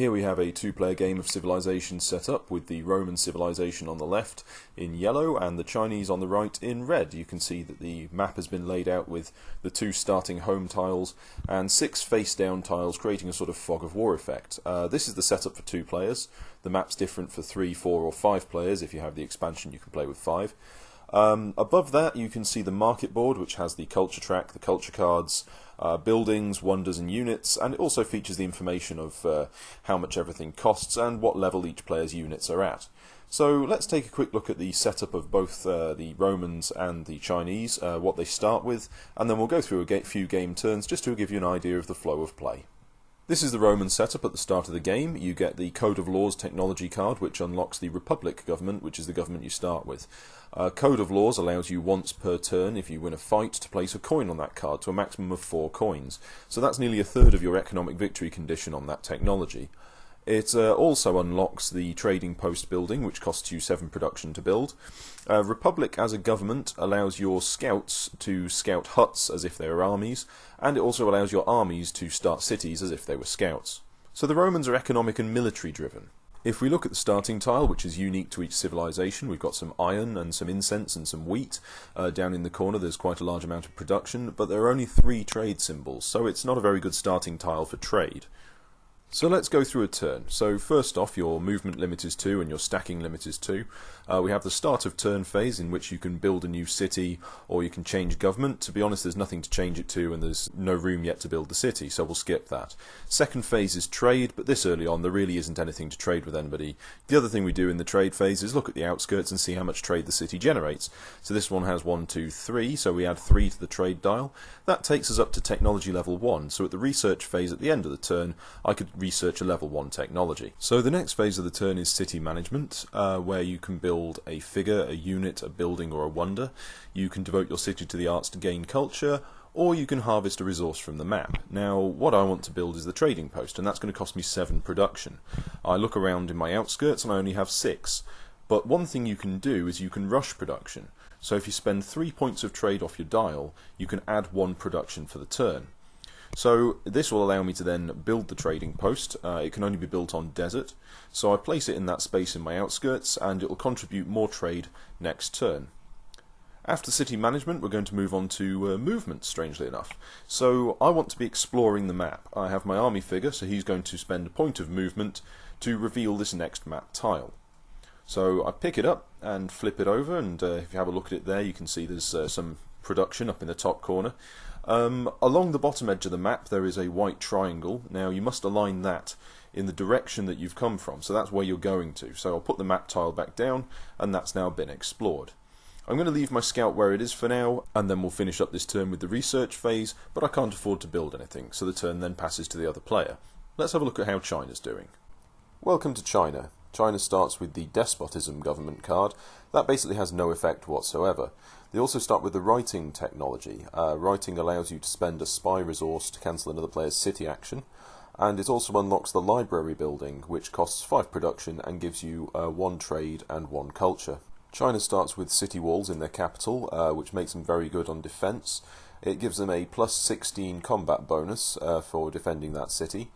Here we have a two-player game of civilization set up with the Roman civilization on the left in yellow and the Chinese on the right in red. You can see that the map has been laid out with the two starting home tiles and 6 face-down tiles, creating a sort of fog of war effect. This is the setup for 2 players. The map's different for 3, 4 or 5 players. If you have the expansion you can play with 5. Above that you can see the market board, which has the culture track, the culture cards, buildings, wonders and units, and it also features the information of how much everything costs and what level each player's units are at. So let's take a quick look at the setup of both the Romans and the Chinese, what they start with, and then we'll go through a few game turns just to give you an idea of the flow of play. This is the Roman setup at the start of the game. You get the Code of Laws technology card, which unlocks the Republic government, which is the government you start with. Code of Laws allows you once per turn, if you win a fight, to place a coin on that card to a maximum of 4 coins. So that's nearly a third of your economic victory condition on that technology. It also unlocks the trading post building, which costs you 7 production to build. Republic as a government allows your scouts to scout huts as if they were armies, and it also allows your armies to start cities as if they were scouts. So the Romans are economic and military driven. If we look at the starting tile, which is unique to each civilization, we've got some iron and some incense and some wheat. Down in the corner there's quite a large amount of production, but there are only 3 trade symbols, so it's not a very good starting tile for trade. So let's go through a turn. So first off, your movement limit is 2 and your stacking limit is 2. We have the start of turn phase in which you can build a new city or you can change government. To be honest, there's nothing to change it to and there's no room yet to build the city, so we'll skip that. Second phase is trade, but this early on there really isn't anything to trade with anybody. The other thing we do in the trade phase is look at the outskirts and see how much trade the city generates. So this one has 1, 2, 3, so we add 3 to the trade dial. That takes us up to technology level 1, so at the research phase at the end of the turn I could research a level 1 technology. So the next phase of the turn is city management, where you can build a figure, a unit, a building or a wonder. You can devote your city to the arts to gain culture, or you can harvest a resource from the map. Now what I want to build is the trading post, and that's going to cost me 7 production. I look around in my outskirts and I only have 6. But one thing you can do is you can rush production. So if you spend 3 points of trade off your dial, you can add 1 production for the turn. So this will allow me to then build the trading post. It can only be built on desert, so I place it in that space in my outskirts and it will contribute more trade next turn. After city management we're going to move on to movement, strangely enough. So I want to be exploring the map. I have my army figure, so he's going to spend a point of movement to reveal this next map tile. So I pick it up and flip it over, and if you have a look at it there you can see there's some production up in the top corner. Along the bottom edge of the map there is a white triangle. Now you must align that in the direction that you've come from, so that's where you're going to. So I'll put the map tile back down and that's now been explored. I'm going to leave my scout where it is for now, and then we'll finish up this turn with the research phase, but I can't afford to build anything, so the turn then passes to the other player. Let's have a look at how China's doing. Welcome to China. China starts with the despotism government card. That basically has no effect whatsoever. They also start with the writing technology. Writing allows you to spend a spy resource to cancel another player's city action, and it also unlocks the library building, which costs 5 production and gives you 1 trade and 1 culture. China starts with city walls in their capital, which makes them very good on defence. It gives them a plus 16 combat bonus for defending that city.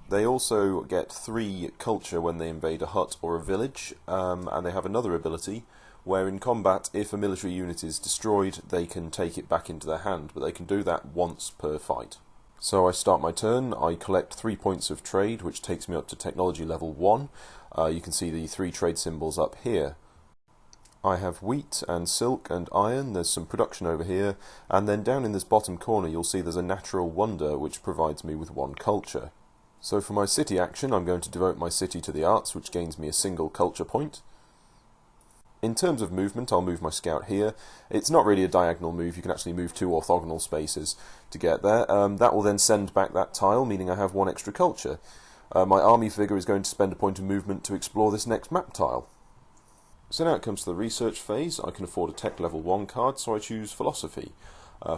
They also get 3 culture when they invade a hut or a village, and they have another ability where in combat, if a military unit is destroyed, they can take it back into their hand, but they can do that once per fight. So I start my turn, I collect 3 points of trade, which takes me up to technology level 1. You can see the 3 trade symbols up here. I have wheat and silk and iron, there's some production over here, and then down in this bottom corner you'll see there's a natural wonder which provides me with 1 culture. So for my city action I'm going to devote my city to the arts, which gains me a single culture point. In terms of movement, I'll move my scout here. It's not really a diagonal move, you can actually move 2 orthogonal spaces to get there. That will then send back that tile, meaning I have 1 extra culture. My army figure is going to spend a point of movement to explore this next map tile. So now it comes to the research phase. I can afford a tech level 1 card, so I choose philosophy.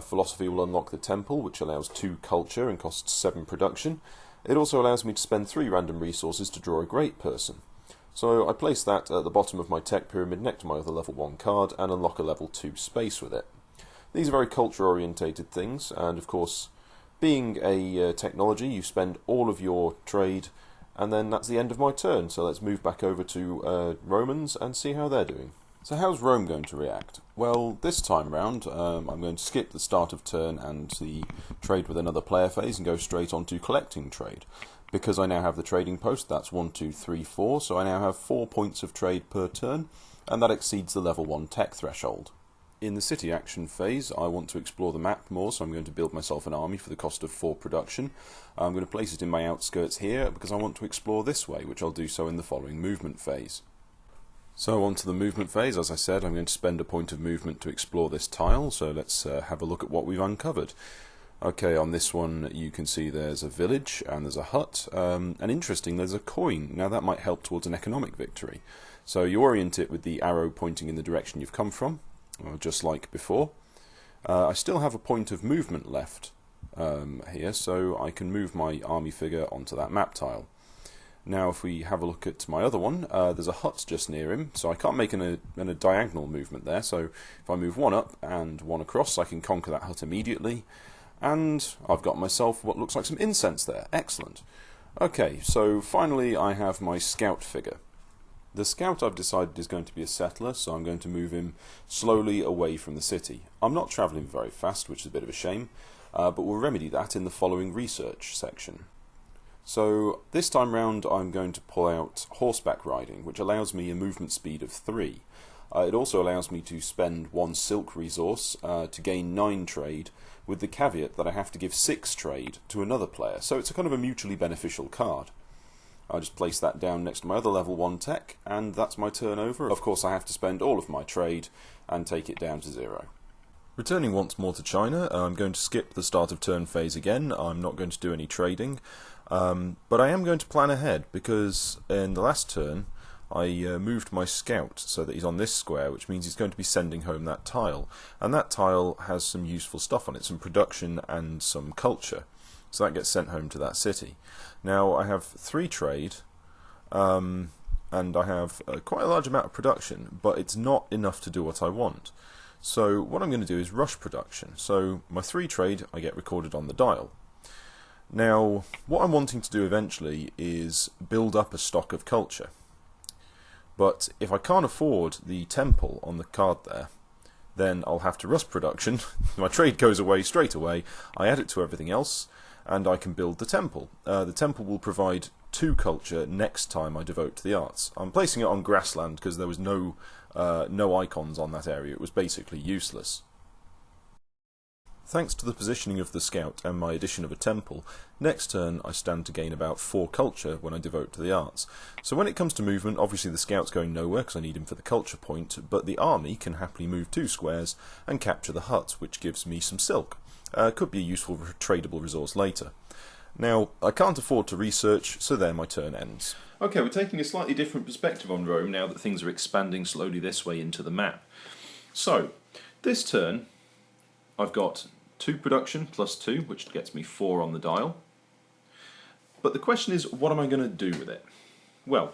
Philosophy will unlock the temple, which allows 2 culture and costs 7 production. It also allows me to spend 3 random resources to draw a great person. So I place that at the bottom of my tech pyramid next to my other level 1 card and unlock a level 2 space with it. These are very culture orientated things, and of course being a technology you spend all of your trade And then that's the end of my turn, so let's move back over to Romans and see how they're doing. So how's Rome going to react? Well, this time round, I'm going to skip the start of turn and the trade with another player phase and go straight on to collecting trade. Because I now have the trading post, that's 1, 2, 3, 4, so I now have 4 points of trade per turn, and that exceeds the level 1 tech threshold. In the city action phase, I want to explore the map more, so I'm going to build myself an army for the cost of 4 production. I'm going to place it in my outskirts here because I want to explore this way, which I'll do so in the following movement phase. So on to the movement phase. As I said, I'm going to spend a point of movement to explore this tile, so let's have a look at what we've uncovered. Okay, on this one you can see there's a village and there's a hut, and interesting, there's a coin. Now that might help towards an economic victory. So you orient it with the arrow pointing in the direction you've come from, just like before. I still have a point of movement left here, so I can move my army figure onto that map tile. Now if we have a look at my other one, there's a hut just near him, so I can't make a diagonal movement there, so if I move one up and one across, I can conquer that hut immediately, and I've got myself what looks like some incense there. Excellent. Okay, so finally I have my scout figure. The scout I've decided is going to be a settler, so I'm going to move him slowly away from the city. I'm not travelling very fast, which is a bit of a shame, but we'll remedy that in the following research section. So this time round I'm going to pull out horseback riding, which allows me a movement speed of 3. It also allows me to spend 1 silk resource to gain 9 trade, with the caveat that I have to give 6 trade to another player, so it's a kind of a mutually beneficial card. I'll just place that down next to my other level 1 tech, and that's my turn over. Of course I have to spend all of my trade and take it down to 0. Returning once more to China, I'm going to skip the start of turn phase again. I'm not going to do any trading, but I am going to plan ahead, because in the last turn I moved my scout so that he's on this square, which means he's going to be sending home that tile, and that tile has some useful stuff on it, some production and some culture. So that gets sent home to that city. Now I have 3 trade, and I have quite a large amount of production, but it's not enough to do what I want. So what I'm going to do is rush production. So my 3 trade I get recorded on the dial. Now what I'm wanting to do eventually is build up a stock of culture. But if I can't afford the temple on the card there, then I'll have to rush production. My trade goes away straight away, I add it to everything else, and I can build the temple. The temple will provide 2 culture next time I devote to the arts. I'm placing it on grassland because there was no icons on that area. It was basically useless. Thanks to the positioning of the scout and my addition of a temple, next turn I stand to gain about 4 culture when I devote to the arts. So when it comes to movement, obviously the scout's going nowhere because I need him for the culture point, but the army can happily move 2 squares and capture the hut, which gives me some silk. Could be a useful tradable resource later. Now, I can't afford to research, so there my turn ends. Okay, we're taking a slightly different perspective on Rome now that things are expanding slowly this way into the map. So, this turn, I've got 2 production plus 2, which gets me 4 on the dial. But the question is, what am I going to do with it? Well,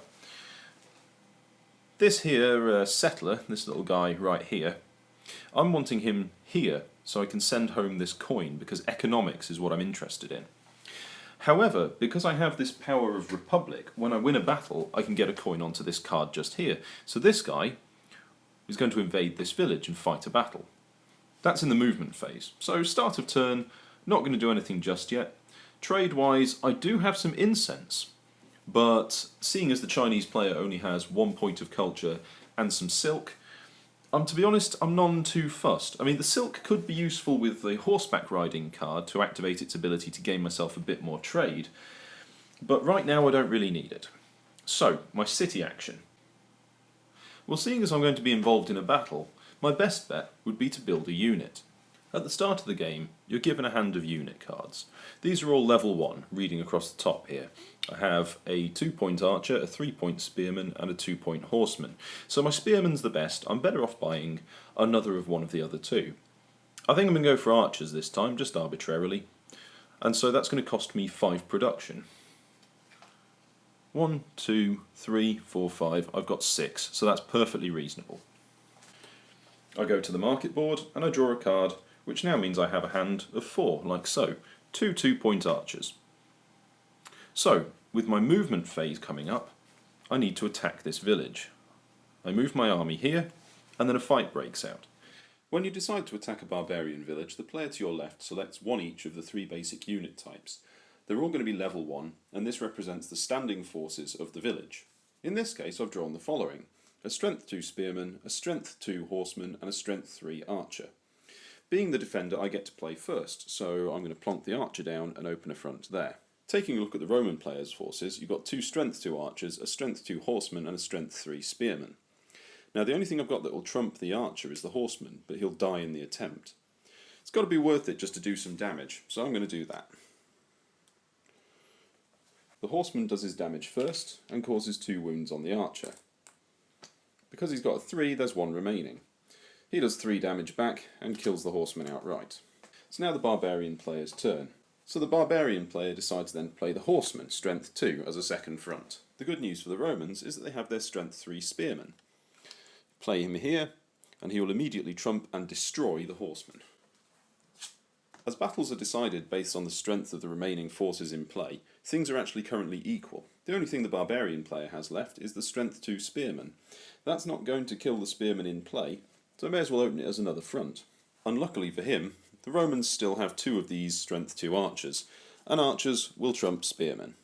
this here settler, this little guy right here, I'm wanting him here so I can send home this coin, because economics is what I'm interested in. However, because I have this power of Republic, when I win a battle I can get a coin onto this card just here. So this guy is going to invade this village and fight a battle. That's in the movement phase. So start of turn, not going to do anything just yet. Trade-wise, I do have some incense, but seeing as the Chinese player only has 1 point of culture and some silk, to be honest, I'm none too fussed. I mean, the silk could be useful with the horseback riding card to activate its ability to gain myself a bit more trade, but right now I don't really need it. So, my city action. Well, seeing as I'm going to be involved in a battle, my best bet would be to build a unit. At the start of the game, you're given a hand of unit cards. These are all level 1, reading across the top here. I have a 2-point archer, a 3-point spearman, and a 2-point horseman. So my spearman's the best. I'm better off buying another of one of the other 2. I think I'm going to go for archers this time, just arbitrarily. And so that's going to cost me 5 production. 1, 2, 3, 4, 5. I've got 6, so that's perfectly reasonable. I go to the market board and I draw a card, which now means I have a hand of 4, like so. 2 2-point archers. So, with my movement phase coming up, I need to attack this village. I move my army here, and then a fight breaks out. When you decide to attack a barbarian village, the player to your left selects one each of the 3 basic unit types. They're all going to be level 1, and this represents the standing forces of the village. In this case, I've drawn the following: a strength 2 spearman, a strength 2 horseman, and a strength 3 archer. Being the defender, I get to play first, so I'm going to plonk the archer down and open a front there. Taking a look at the Roman player's forces, you've got 2 strength 2 archers, a strength 2 horseman, and a strength 3 spearman. Now the only thing I've got that will trump the archer is the horseman, but he'll die in the attempt. It's got to be worth it just to do some damage, so I'm going to do that. The horseman does his damage first, and causes 2 wounds on the archer. Because he's got a 3, there's 1 remaining. He does 3 damage back, and kills the horseman outright. It's now the barbarian player's turn. So the barbarian player decides then to play the horseman, strength 2, as a second front. The good news for the Romans is that they have their strength 3 spearman. Play him here, and he will immediately trump and destroy the horseman. As battles are decided based on the strength of the remaining forces in play, things are actually currently equal. The only thing the barbarian player has left is the strength 2 spearman. That's not going to kill the spearman in play, so I may as well open it as another front. Unluckily for him, the Romans still have 2 of these strength 2 archers, and archers will trump spearmen.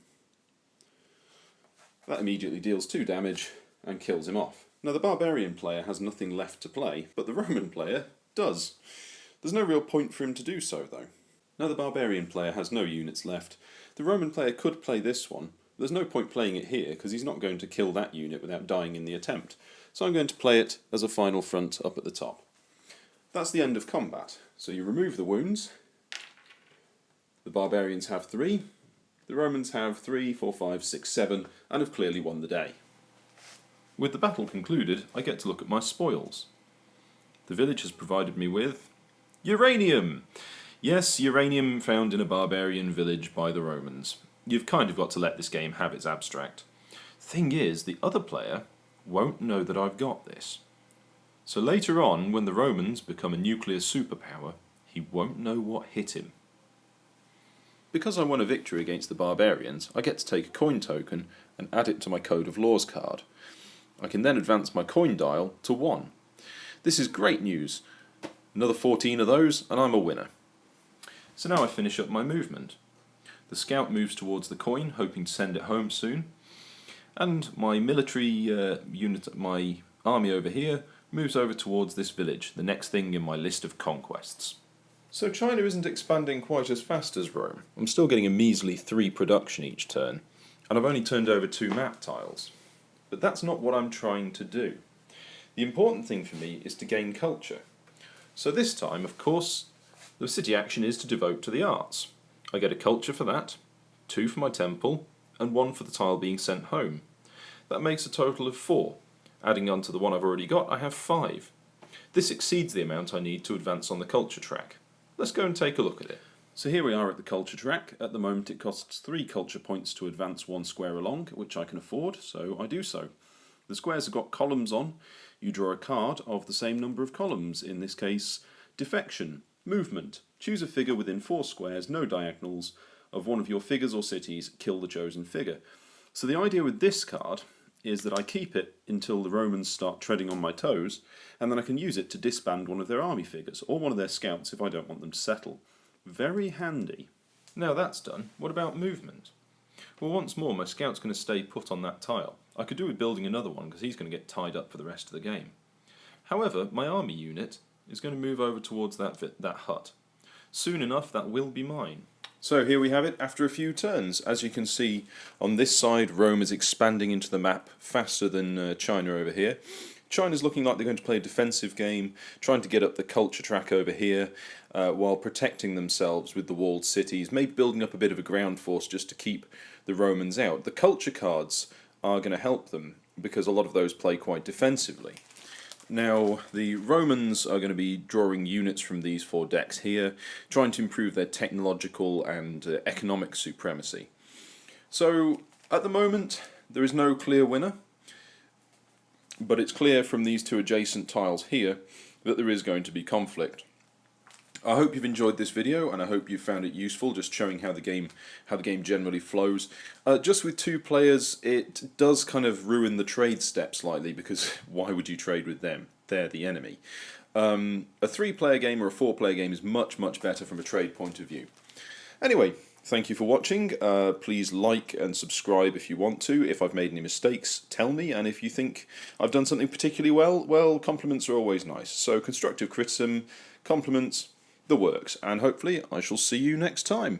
That immediately deals 2 damage and kills him off. Now the barbarian player has nothing left to play, but the Roman player does. There's no real point for him to do so though. Now the barbarian player has no units left. The Roman player could play this one. There's no point playing it here because he's not going to kill that unit without dying in the attempt. So I'm going to play it as a final front up at the top. That's the end of combat. So you remove the wounds. The barbarians have 3. The Romans have 3, 4, 5, 6, 7 and have clearly won the day. With the battle concluded, I get to look at my spoils. The village has provided me with uranium! Yes, uranium found in a barbarian village by the Romans. You've kind of got to let this game have its abstract. Thing is, the other player won't know that I've got this. So later on, when the Romans become a nuclear superpower, he won't know what hit him. Because I won a victory against the barbarians, I get to take a coin token and add it to my Code of Laws card. I can then advance my coin dial to 1. This is great news. Another 14 of those and I'm a winner. So now I finish up my movement. The scout moves towards the coin, hoping to send it home soon. And my military unit, my army over here, moves over towards this village, the next thing in my list of conquests. So China isn't expanding quite as fast as Rome. I'm still getting a measly 3 production each turn, and I've only turned over 2 map tiles. But that's not what I'm trying to do. The important thing for me is to gain culture. So this time, of course, the city action is to devote to the arts. I get a culture for that, 2 for my temple, and 1 for the tile being sent home. That makes a total of 4. Adding on to the one I've already got, I have 5. This exceeds the amount I need to advance on the culture track. Let's go and take a look at it. So here we are at the culture track. At the moment it costs 3 culture points to advance 1 square along, which I can afford, so I do so. The squares have got columns on. You draw a card of the same number of columns, in this case defection, movement. Choose a figure within 4 squares, no diagonals, of one of your figures or cities, kill the chosen figure. So the idea with this card is that I keep it until the Romans start treading on my toes, and then I can use it to disband one of their army figures, or one of their scouts if I don't want them to settle. Very handy. Now that's done, what about movement? Well, once more, my scout's going to stay put on that tile. I could do with building another one, because he's going to get tied up for the rest of the game. However, my army unit is going to move over towards that hut. Soon enough, that will be mine. So here we have it after a few turns. As you can see, on this side, Rome is expanding into the map faster than China over here. China's looking like they're going to play a defensive game, trying to get up the culture track over here, while protecting themselves with the walled cities, maybe building up a bit of a ground force just to keep the Romans out. The culture cards are going to help them, because a lot of those play quite defensively. Now, the Romans are going to be drawing units from these 4 decks here, trying to improve their technological and economic supremacy. So, at the moment, there is no clear winner, but it's clear from these 2 adjacent tiles here that there is going to be conflict. I hope you've enjoyed this video, and I hope you found it useful, just showing how the game generally flows. Just with 2 players, it does kind of ruin the trade step slightly, because why would you trade with them? They're the enemy. A 3-player game or a 4-player game is much, much better from a trade point of view. Anyway, thank you for watching. Please like and subscribe if you want to. If I've made any mistakes, tell me, and if you think I've done something particularly well, compliments are always nice. So constructive criticism, compliments, the works, and hopefully I shall see you next time.